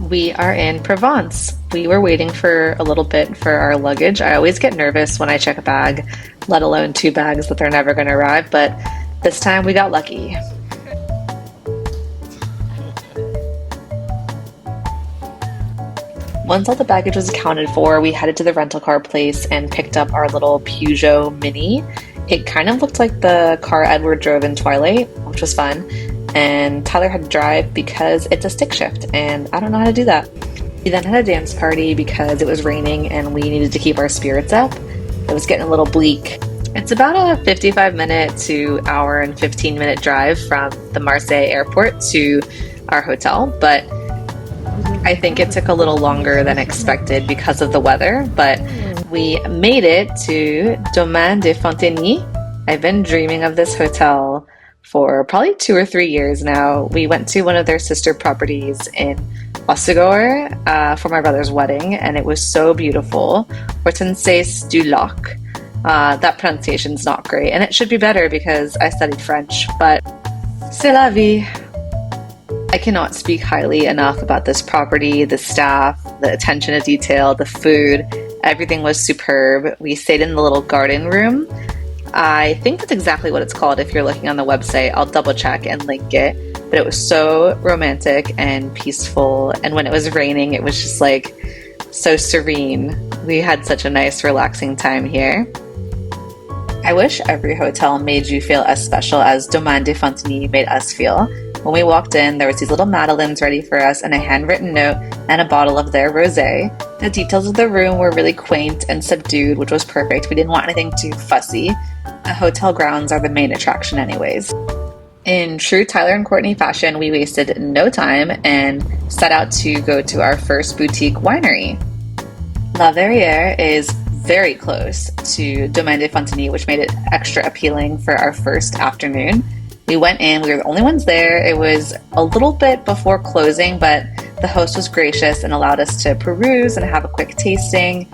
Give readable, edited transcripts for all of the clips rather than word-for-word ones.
We are in Provence. We were waiting for a little bit for our luggage. I always get nervous when I check a bag, let alone two bags that they're never going to arrive, but this time we got lucky. Once all the baggage was accounted for, we headed to the rental car place and picked up our little Peugeot Mini. It kind of looked like the car Edward drove in Twilight, which was fun. And Tyler had to drive because it's a stick shift, and I don't know how to do that. We then had a dance party because it was raining and we needed to keep our spirits up. It was getting a little bleak. It's about a 55-minute to hour and 15-minute drive from the Marseille airport to our hotel, but I think it took a little longer than expected because of the weather, but we made it to Domaine de Fontenille. I've been dreaming of this hotel for probably 2 or 3 years now. We went to one of their sister properties in Osegor for my brother's wedding, and it was so beautiful. Hortenses du Lac. That pronunciation's not great, and it should be better because I studied French, but c'est la vie. I cannot speak highly enough about this property, the staff, the attention to detail, the food. Everything was superb. We stayed in the little garden room. I think that's exactly what it's called if you're looking on the website. I'll double check and link it. But it was so romantic and peaceful. And when it was raining, it was just like so serene. We had such a nice, relaxing time here. I wish every hotel made you feel as special as Domaine de Fontenille made us feel. When we walked in, there was these little madeleines ready for us and a handwritten note and a bottle of their rosé. The details of the room were really quaint and subdued, which was perfect. We didn't want anything too fussy. The hotel grounds are the main attraction anyways. In true Tyler and Courtney fashion, we wasted no time and set out to go to our first boutique winery. La Verrerie is very close to Domaine de Fontenille, which made it extra appealing for our first afternoon. We went in, we were the only ones there. It was a little bit before closing, but the host was gracious and allowed us to peruse and have a quick tasting.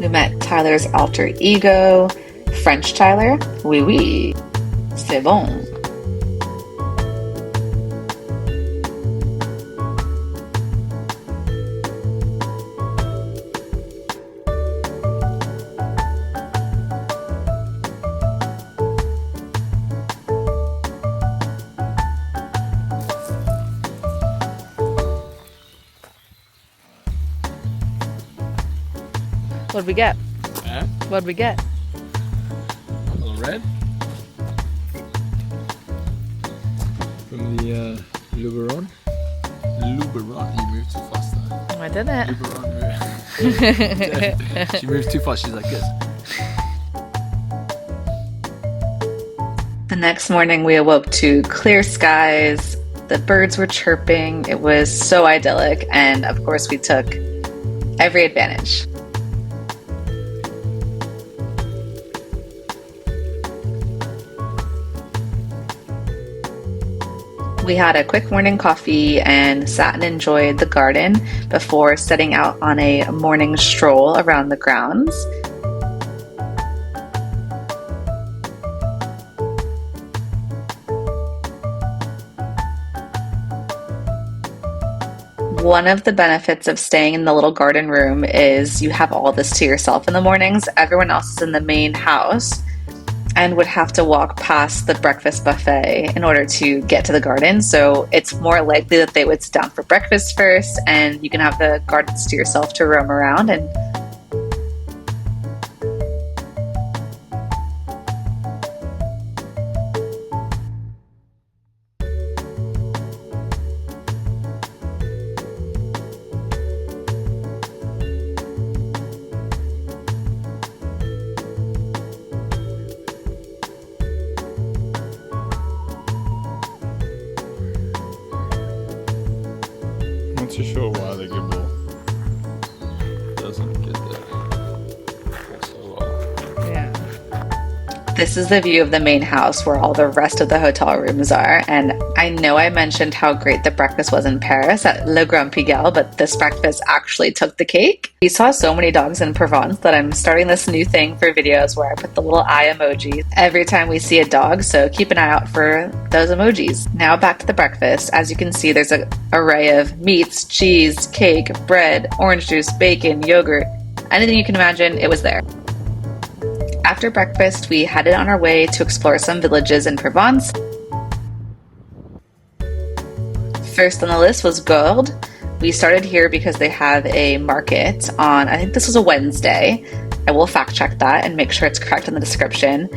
We met Tyler's alter ego, French Tyler. Oui, oui, c'est bon. What'd we get? What'd we get? A little red. From the Luberon. Luberon, you moved too fast there. I didn't. Luberon. She moved too fast, she's like this. The next morning we awoke to clear skies. The birds were chirping. It was so idyllic, and of course we took every advantage. We had a quick morning coffee and sat and enjoyed the garden before setting out on a morning stroll around the grounds. One of the benefits of staying in the little garden room is you have all this to yourself in the mornings. Everyone else is in the main house and would have to walk past the breakfast buffet in order to get to the garden. So it's more likely that they would sit down for breakfast first, and you can have the gardens to yourself to roam around. And Not too sure why the gimbal doesn't get there so well. yeah. This is the view of the main house where all the rest of the hotel rooms are. And I know I mentioned how great the breakfast was in Paris at Le Grand Pigalle, but this breakfast actually took the cake. We saw so many dogs in Provence that I'm starting this new thing for videos where I put the little eye emoji every time we see a dog, so keep an eye out for those emojis. Now back to the breakfast. As you can see, there's an array of meats, cheese, cake, bread, orange juice, bacon, yogurt, anything you can imagine, it was there. After breakfast, we headed on our way to explore some villages in Provence. First on the list was Gordes. We started here because they have a market on, I think this was a Wednesday. I will fact check that and make sure it's correct in the description.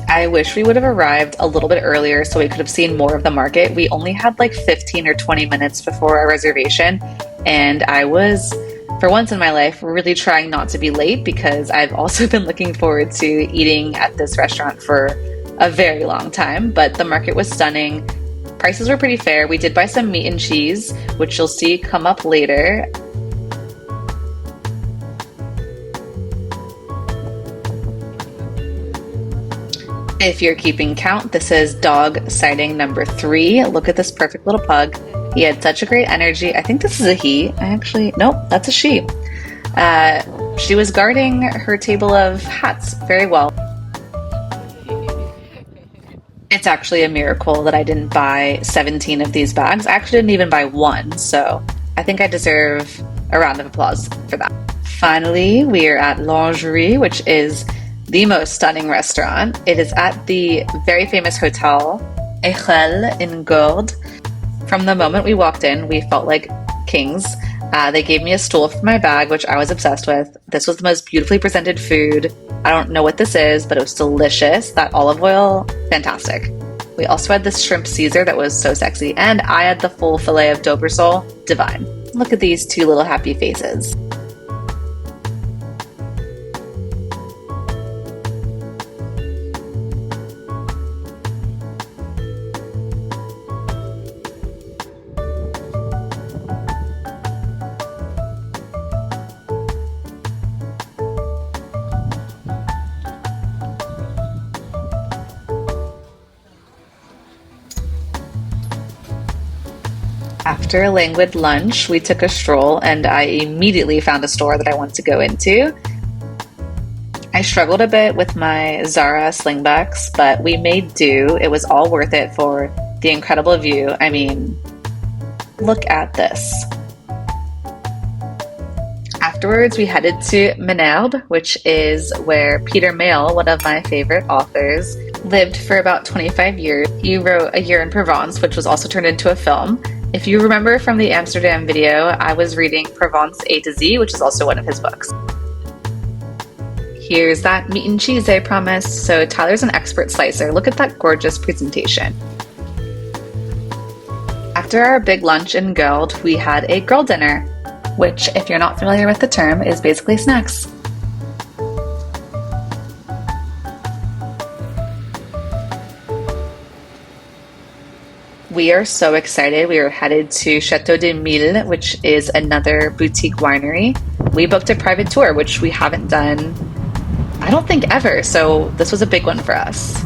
I wish we would have arrived a little bit earlier so we could have seen more of the market. We only had like 15 or 20 minutes before our reservation, and I was, for once in my life, really trying not to be late because I've also been looking forward to eating at this restaurant for a very long time. But the market was stunning. Prices were pretty fair. We did buy some meat and cheese, which you'll see come up later. If you're keeping count, this is dog sighting number 3. Look at this perfect little pug. He had such a great energy. I think this is a he. Nope, that's a she. She was guarding her table of hats very well. It's actually a miracle that I didn't buy 17 of these bags. I actually didn't even buy one, so I think I deserve a round of applause for that. Finally, we are at Lingerie, which is the most stunning restaurant. It is at the very famous hotel Echelle in Gordes. From the moment we walked in, we felt like kings. They gave me a stool for my bag, which I was obsessed with. This was the most beautifully presented food. I don't know what this is, but it was delicious. That olive oil, fantastic. We also had this shrimp Caesar that was so sexy, and I had the full filet of Dober sole, divine. Look at these two little happy faces. After a languid lunch, we took a stroll and I immediately found a store that I wanted to go into. I struggled a bit with my Zara slingbacks, but we made do. It was all worth it for the incredible view. I mean, look at this. Afterwards, we headed to Menerbes, which is where Peter Mayle, one of my favorite authors, lived for about 25 years. He wrote A Year in Provence, which was also turned into a film. If you remember from the Amsterdam video, I was reading Provence A to Z, which is also one of his books. Here's that meat and cheese I promised. So Tyler's an expert slicer. Look at that gorgeous presentation. After our big lunch in Gordes, we had a girl dinner, which, if you're not familiar with the term, is basically snacks. We are so excited. We are headed to Chateau de Mille, which is another boutique winery. We booked a private tour, which we haven't done, I don't think ever, so this was a big one for us.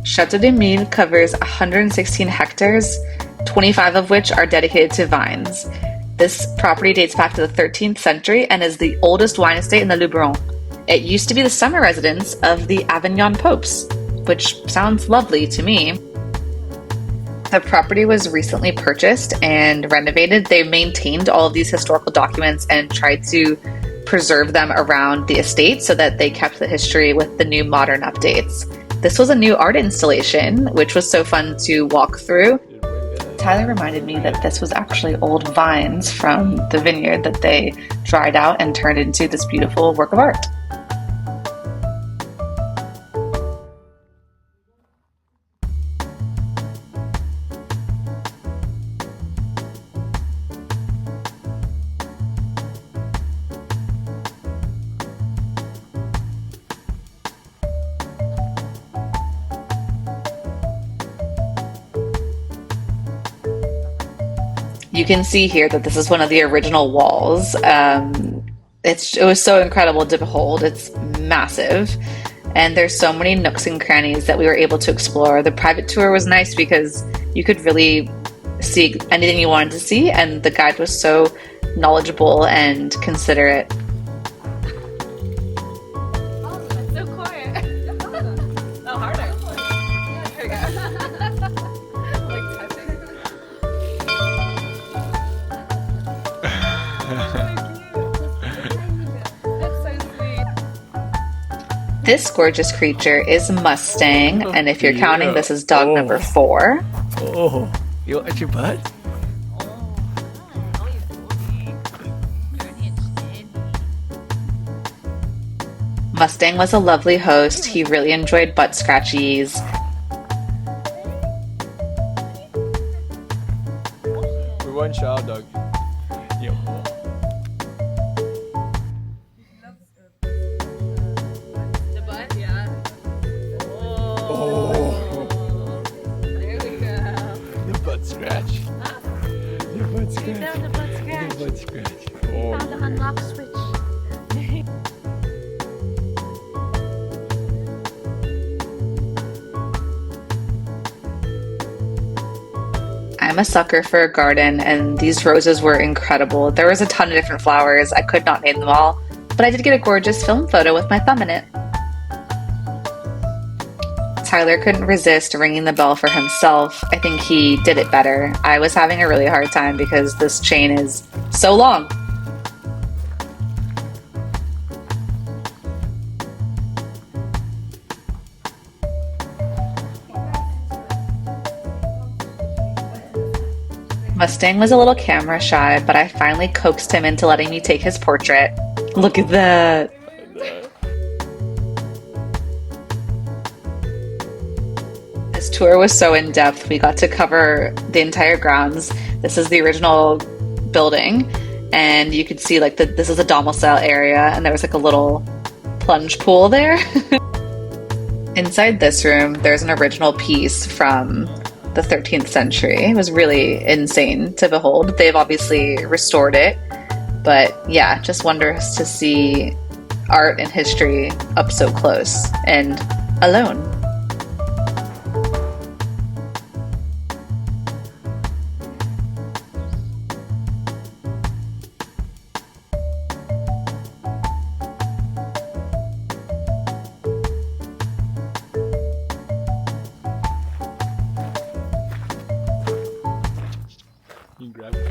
Chateau de Mille covers 116 hectares, 25 of which are dedicated to vines. This property dates back to the 13th century and is the oldest wine estate in the Luberon. It used to be the summer residence of the Avignon popes, which sounds lovely to me. The property was recently purchased and renovated. They maintained all of these historical documents and tried to preserve them around the estate so that they kept the history with the new modern updates. This was a new art installation, which was so fun to walk through. Tyler reminded me that this was actually old vines from the vineyard that they dried out and turned into this beautiful work of art. You can see here that this is one of the original walls. It was so incredible to behold. It's massive. And there's so many nooks and crannies that we were able to explore. The private tour was nice because you could really see anything you wanted to see, and the guide was so knowledgeable and considerate. It's so quiet. Oh, harder. There we go. Like touching. That's so sweet. This gorgeous creature is Mustang, and if you're counting, this is dog number 4. Oh, you at your butt? Mustang was a lovely host. He really enjoyed butt scratchies. We want shower dog. Yo. The butt, yeah. Oh, There we go. the butt scratch. The butt scratch. Down the butt scratch. The butt scratch. Oh. Found the unlock switch. I'm a sucker for a garden, and these roses were incredible. There was a ton of different flowers. I could not name them all, but I did get a gorgeous film photo with my thumb in it. Tyler couldn't resist ringing the bell for himself. I think he did it better. I was having a really hard time because this chain is so long. Mustang was a little camera shy, but I finally coaxed him into letting me take his portrait. Look at that! This tour was so in-depth. We got to cover the entire grounds. This is the original building, and you could see like this is a domicile area, and there was like a little plunge pool there. Inside this room, there's an original piece from the 13th century. It was really insane to behold. They've obviously restored it, but yeah, just wondrous to see art and history up so close and alone. You can grab it.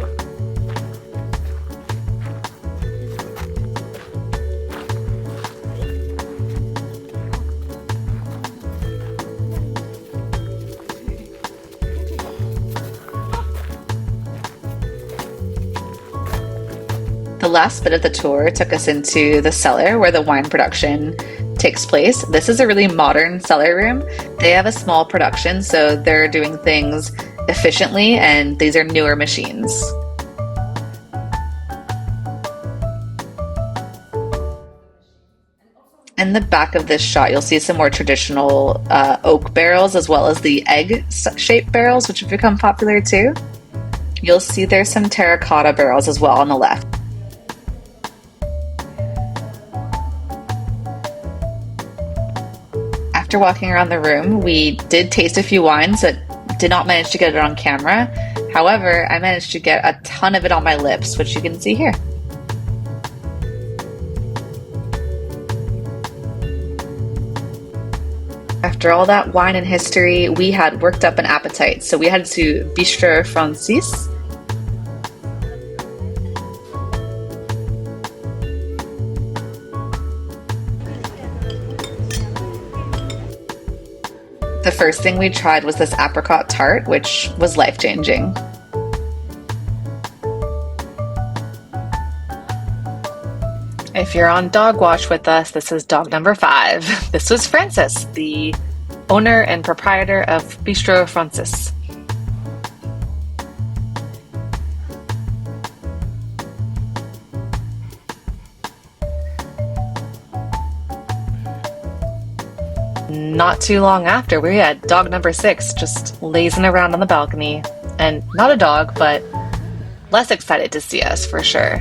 The last bit of the tour took us into the cellar where the wine production takes place. This is a really modern cellar room. They have a small production, so they're doing things efficiently, and these are newer machines. In the back of this shot, you'll see some more traditional oak barrels, as well as the egg-shaped barrels, which have become popular too. You'll see there's some terracotta barrels as well on the left. After walking around the room, we did taste a few wines that did not manage to get it on camera. However, I managed to get a ton of it on my lips, which you can see here. After all that wine and history, we had worked up an appetite, so we headed to Bistro Francis. first thing we tried was this apricot tart, which was life-changing. If you're on dog watch with us, this is dog number 5. This was Francis, the owner and proprietor of Bistro Francis. Not too long after, we had dog number 6 just lazing around on the balcony, and not a dog, but less excited to see us for sure.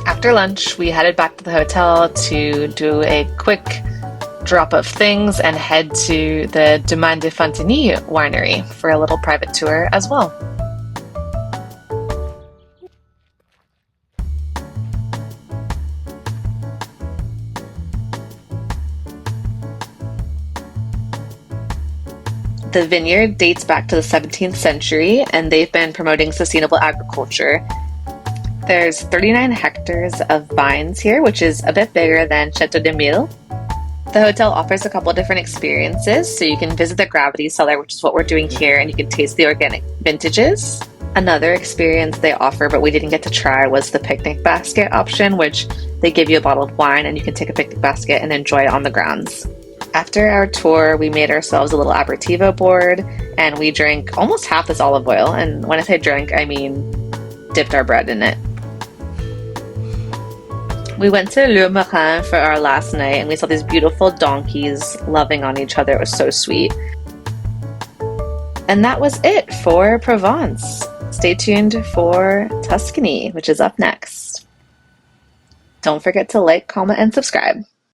After lunch, we headed back to the hotel to do a quick drop of things and head to the Domaine de Fontenille winery for a little private tour as well. The vineyard dates back to the 17th century, and they've been promoting sustainable agriculture. There's 39 hectares of vines here, which is a bit bigger than Chateau de Mille. The hotel offers a couple different experiences, so you can visit the gravity cellar, which is what we're doing here, and you can taste the organic vintages. Another experience they offer, but we didn't get to try, was the picnic basket option, which they give you a bottle of wine and you can take a picnic basket and enjoy it on the grounds. After our tour, we made ourselves a little aperitivo board, and we drank almost half this olive oil, and when I say drank, I mean dipped our bread in it. We went to Lourmarin for our last night, and we saw these beautiful donkeys loving on each other. It was so sweet. And that was it for Provence. Stay tuned for Tuscany, which is up next. Don't forget to like, comment, and subscribe.